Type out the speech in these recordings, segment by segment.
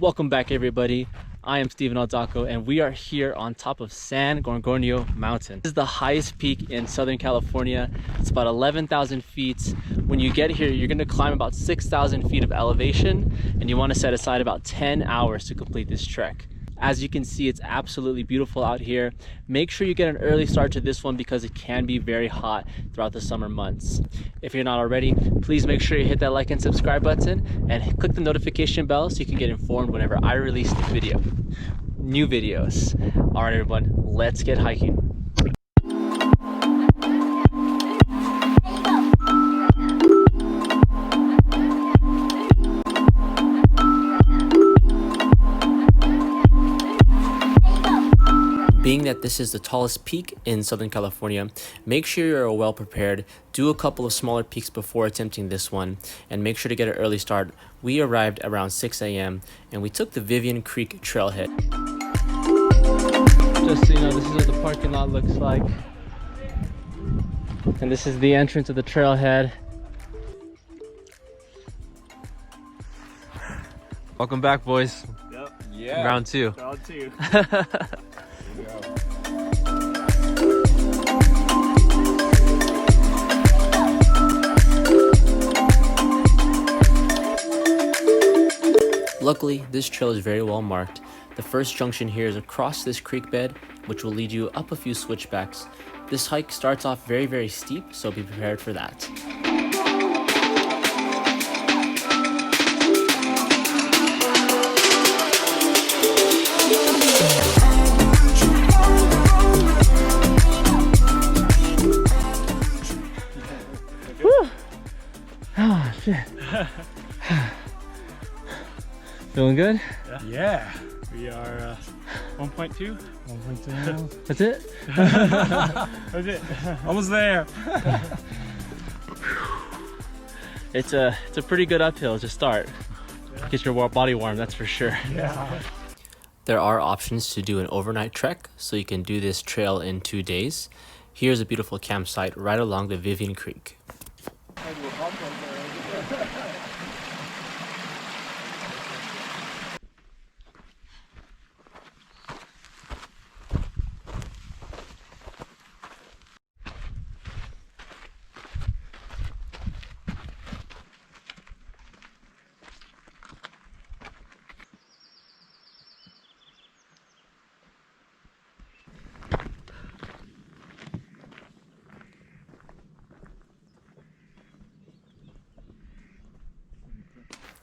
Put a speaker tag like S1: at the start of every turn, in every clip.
S1: Welcome back, everybody. I am Steven Aldacco, and we are here on top of San Gorgonio Mountain. This is the highest peak in Southern California. It's about 11,000 feet. When you get here, you're going to climb about 6,000 feet of elevation, and you want to set aside about 10 hours to complete this trek. As you can see, it's absolutely beautiful out here. Make sure you get an early start to this one because it can be very hot throughout the summer months. If you're not already, please make sure you hit that like and subscribe button and click the notification bell so you can get informed whenever I release new videos. All right, everyone, let's get hiking. Being that this is the tallest peak in Southern California, make sure you're well prepared. Do a couple of smaller peaks before attempting this one, and make sure to get an early start. We arrived around 6 a.m. and we took the Vivan Creek trailhead. Just so you know, this is what the parking lot looks like. And this is the entrance of the trailhead. Welcome back, boys.
S2: Yep. Yeah.
S1: Round two.
S2: Round two.
S1: Luckily, this trail is very well marked. The first junction here is across this creek bed, which will lead you up a few switchbacks. This hike starts off very steep, so be prepared for that. Oh shit. Feeling good?
S2: Yeah. We are 1.2. 1.2 miles.
S1: That's it?
S2: That's it. Almost there.
S1: It's a pretty good uphill to start. Get your body warm, that's for sure.
S2: Yeah.
S1: There are options to do an overnight trek, so you can do this trail in 2 days. Here's a beautiful campsite right along the Vivan Creek.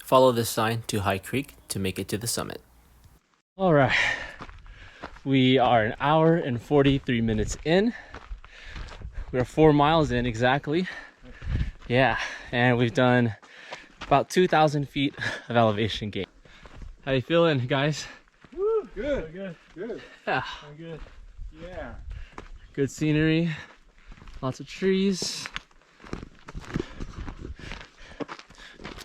S1: Follow this sign to High Creek to make it to the summit. All right, we are an hour and 43 minutes in. We're 4 miles in exactly. Yeah, and we've done about 2,000 feet of elevation gain. How you feeling, guys?
S2: Woo, good.
S1: Yeah.
S2: I'm good. Yeah.
S1: Good scenery, lots of trees.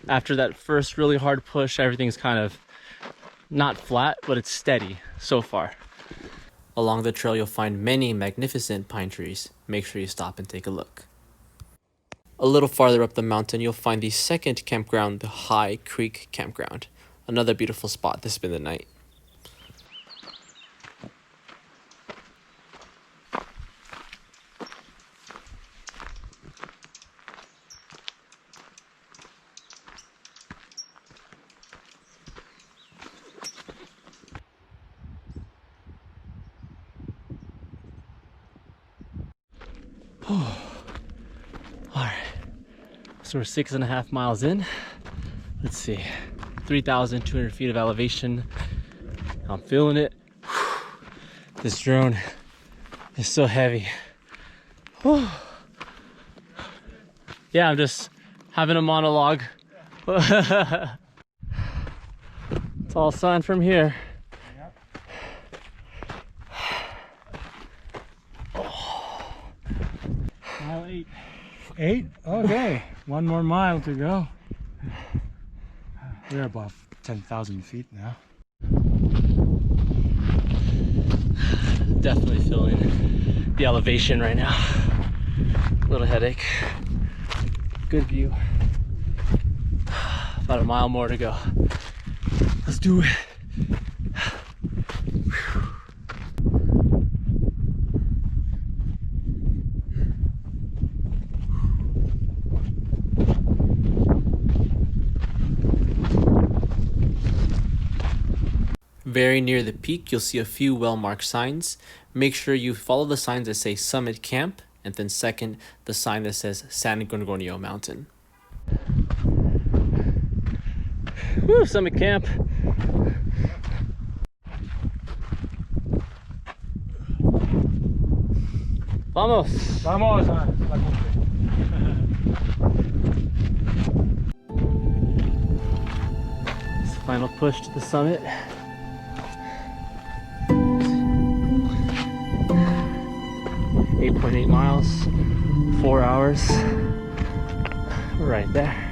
S1: After that first really hard push, everything's kind of not flat, but it's steady so far. Along the trail, you'll find many magnificent pine trees. Make sure you stop and take a look. A little farther up the mountain, you'll find the second campground, the High Creek Campground. Another beautiful spot to spend the night. All right, so we're 6.5 miles in. Let's see, 3,200 feet of elevation. I'm feeling it. This drone is so heavy. Yeah, I'm just having a monologue. It's all sun from here.
S2: Mile 8. 8? Okay. One more mile to go. We're above 10,000 feet now.
S1: Definitely feeling the elevation right now. Little headache. Good view. About a mile more to go. Let's do it. Very near the peak, you'll see a few well-marked signs. Make sure you follow the signs that say Summit Camp, and then second, the sign that says San Gorgonio Mountain. Woo, Summit Camp. Vamos.
S2: Vamos.
S1: It's the final push to the summit. 8.8 miles, 4 hours. We're right there.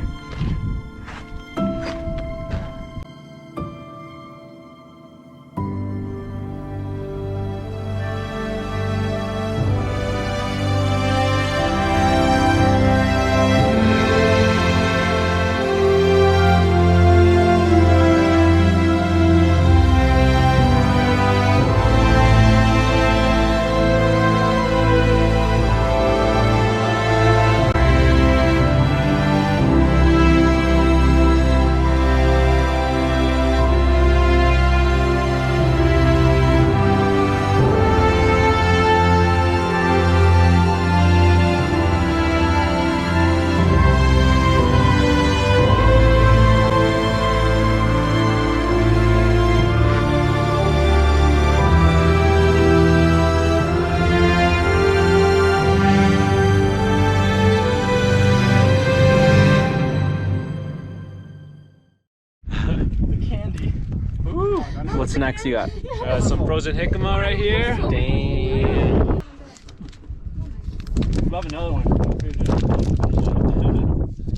S1: What snacks you got?
S3: Some frozen jicama right here.
S1: Damn.
S3: Love another one.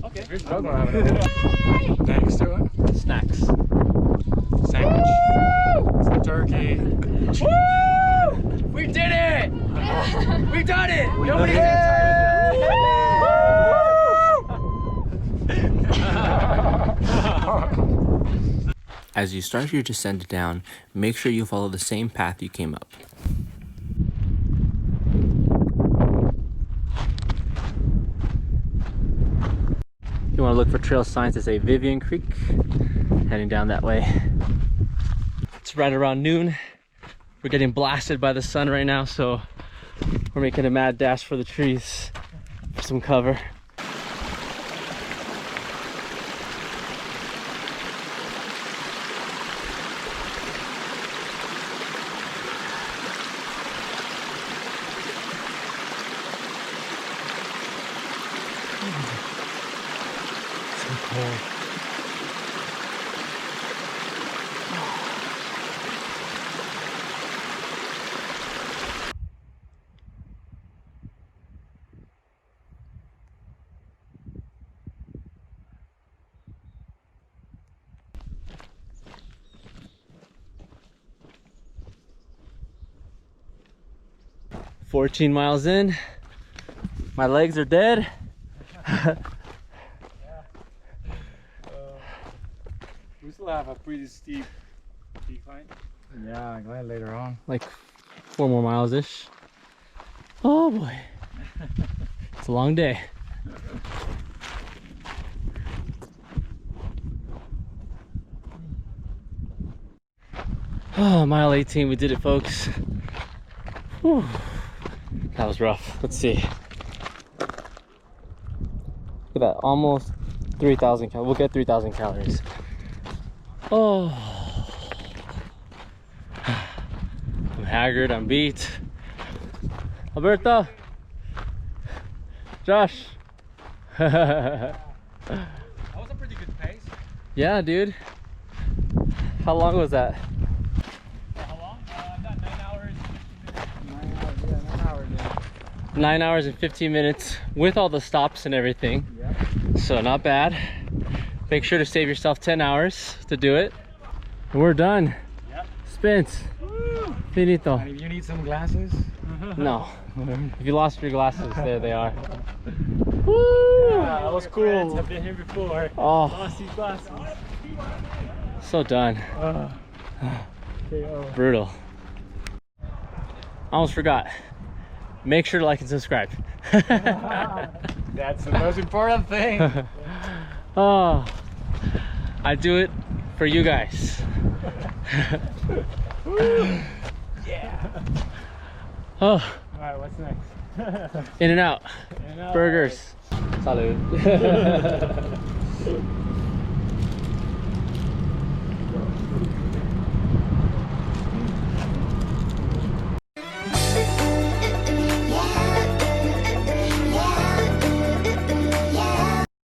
S3: Okay.
S2: Thanks to it.
S1: Snacks.
S2: Sandwich. Some turkey.
S1: Woo! We did it! We done it! Nobody As you start your descent down, make sure you follow the same path you came up. You want to look for trail signs that say Vivan Creek, heading down that way. It's right around noon. We're getting blasted by the sun right now, so we're making a mad dash for the trees for some cover. So cold. 14 miles in, my legs are dead.
S3: We still have a pretty steep decline.
S2: Yeah, go ahead later on.
S1: Like 4 more miles ish. Oh boy, it's a long day. Oh, mile 18, we did it, folks. Whew. That was rough. Let's see. Look at that, almost 3,000 calories. We'll get 3,000 calories. Oh, I'm haggard, I'm beat. Alberto, Josh.
S3: That was a pretty good pace.
S1: Yeah, dude. How long was that?
S3: How long? I've got 9 hours.
S1: 9 hours and 15 minutes with all the stops and everything.
S2: Yep.
S1: So not bad. Make sure to save yourself 10 hours to do it. And we're done.
S3: Yep.
S1: Spence. Finito.
S2: And if you need some glasses,
S1: No. If you lost your glasses, there they are.
S3: Yeah, that was cool. I've been here before.
S1: Oh,
S3: Lost these glasses.
S1: So done.
S2: KO.
S1: Brutal. Almost forgot. Make sure to like and subscribe.
S3: That's the most important thing.
S1: Oh, I do it for you guys.
S3: Yeah.
S1: Oh,
S2: All right, what's next?
S1: In and Out
S2: In-N-Out.
S1: Burgers. Salud.